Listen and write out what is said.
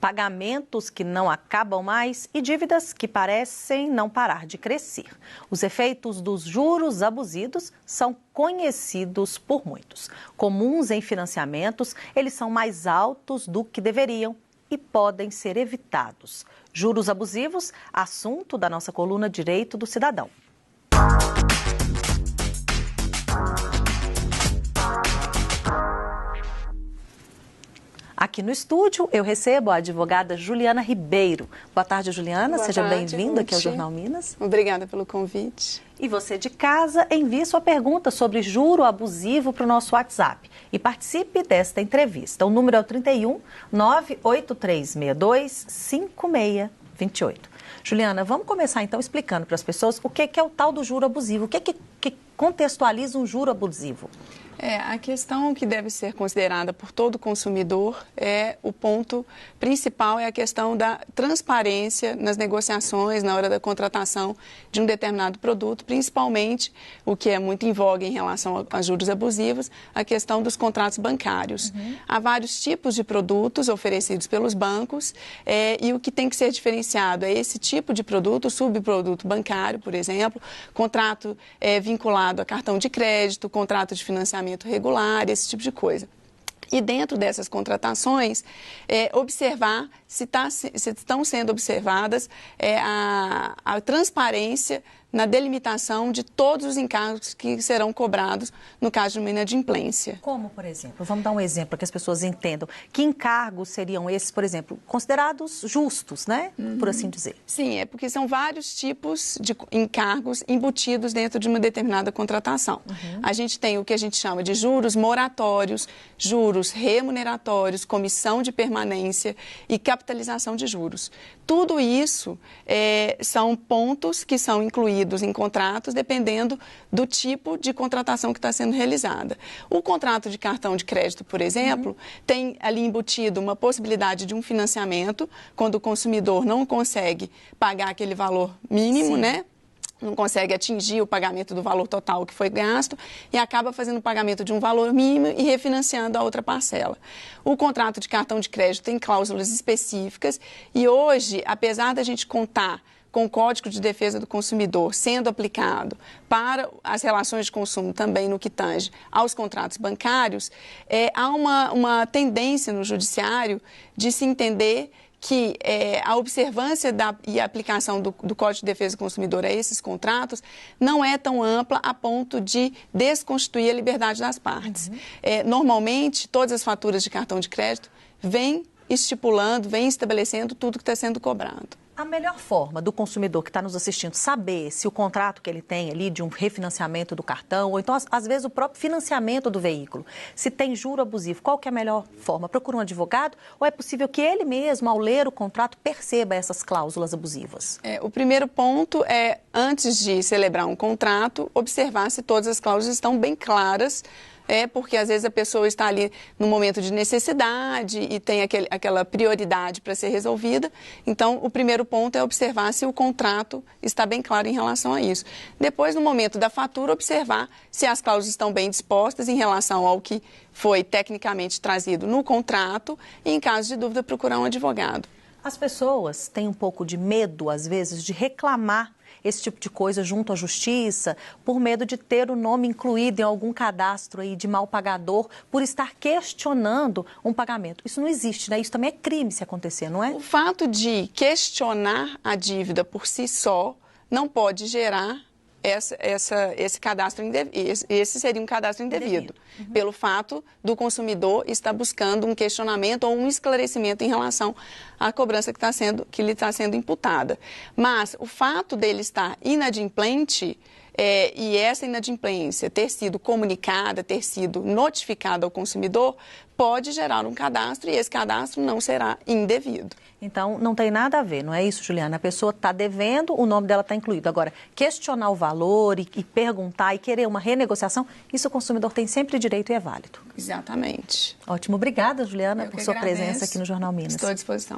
pagamentos que não acabam mais e dívidas que parecem não parar de crescer. Os efeitos dos juros abusivos são conhecidos por muitos. Comuns em financiamentos, eles são mais altos do que deveriam e podem ser evitados. Juros abusivos, assunto da nossa coluna Direito do Cidadão. Aqui no estúdio, eu recebo a advogada Juliana Ribeiro. Boa tarde, Juliana. Boa Seja tarde, bem-vinda aqui ao Ruth. Jornal Minas. Obrigada pelo convite. E você de casa, envie sua pergunta sobre juro abusivo para o nosso WhatsApp e participe desta entrevista. O número é o 31 98362 5628. Juliana, vamos começar então explicando para as pessoas o que é o tal do juro abusivo. O que contextualiza um juro abusivo? A questão que deve ser considerada por todo consumidor o ponto principal é a questão da transparência nas negociações, na hora da contratação de um determinado produto, principalmente o que é muito em voga em relação a juros abusivos, a questão dos contratos bancários. Há vários tipos de produtos oferecidos pelos bancos e o que tem que ser diferenciado é esse tipo de produto, o subproduto bancário, por exemplo, contrato vinculado a cartão de crédito, contrato de financiamento regular, esse tipo de coisa. E dentro dessas contratações, observar se estão sendo observadas a transparência na delimitação de todos os encargos que serão cobrados no caso de uma inadimplência. Como, por exemplo? Vamos dar um exemplo para que as pessoas entendam. Que encargos seriam esses, por exemplo, considerados justos, né? Por assim dizer. Sim, porque são vários tipos de encargos embutidos dentro de uma determinada contratação. A gente tem o que a gente chama de juros moratórios, juros remuneratórios, comissão de permanência e capitalização de juros. Tudo isso são pontos que são incluídos em contratos, dependendo do tipo de contratação que está sendo realizada. O contrato de cartão de crédito, por exemplo, tem ali embutido uma possibilidade de um financiamento, quando o consumidor não consegue pagar aquele valor mínimo, né? Não consegue atingir o pagamento do valor total que foi gasto e acaba fazendo o pagamento de um valor mínimo e refinanciando a outra parcela. O contrato de cartão de crédito tem cláusulas específicas e hoje, apesar da gente contar com o Código de Defesa do Consumidor sendo aplicado para as relações de consumo também no que tange aos contratos bancários, há uma tendência no judiciário de se entender que a observância e a aplicação do Código de Defesa do Consumidor a esses contratos não é tão ampla a ponto de desconstituir a liberdade das partes. Normalmente, todas as faturas de cartão de crédito vêm estipulando, vêm estabelecendo tudo que está sendo cobrado. A melhor forma do consumidor que está nos assistindo saber se o contrato que ele tem ali de um refinanciamento do cartão, ou então, às vezes, o próprio financiamento do veículo, se tem juro abusivo, qual que é a melhor forma? Procura um advogado ou é possível que ele mesmo, ao ler o contrato, perceba essas cláusulas abusivas? O primeiro ponto é, antes de celebrar um contrato, observar se todas as cláusulas estão bem claras, porque às vezes a pessoa está ali no momento de necessidade e tem aquela prioridade para ser resolvida. Então, o primeiro ponto é observar se o contrato está bem claro em relação a isso. Depois, no momento da fatura, observar se as cláusulas estão bem dispostas em relação ao que foi tecnicamente trazido no contrato e, em caso de dúvida, procurar um advogado. As pessoas têm um pouco de medo, às vezes, de reclamar esse tipo de coisa junto à justiça, por medo de ter o nome incluído em algum cadastro aí de mal pagador, por estar questionando um pagamento. Isso não existe, né? Isso também é crime se acontecer, não é? O fato de questionar a dívida por si só não pode gerar esse cadastro indevido. Esse seria um cadastro indevido, pelo fato do consumidor estar buscando um questionamento ou um esclarecimento em relação à cobrança que lhe está sendo imputada. Mas o fato dele estar inadimplente e essa inadimplência ter sido comunicada, ter sido notificada ao consumidor, pode gerar um cadastro e esse cadastro não será indevido. Então, não tem nada a ver, não é isso, Juliana? A pessoa está devendo, o nome dela está incluído. Agora, questionar o valor e perguntar e querer uma renegociação, isso o consumidor tem sempre direito e é válido. Exatamente. Ótimo. Obrigada, Juliana, Eu por que sua agradeço. presença aqui no Jornal Minas. Estou à disposição.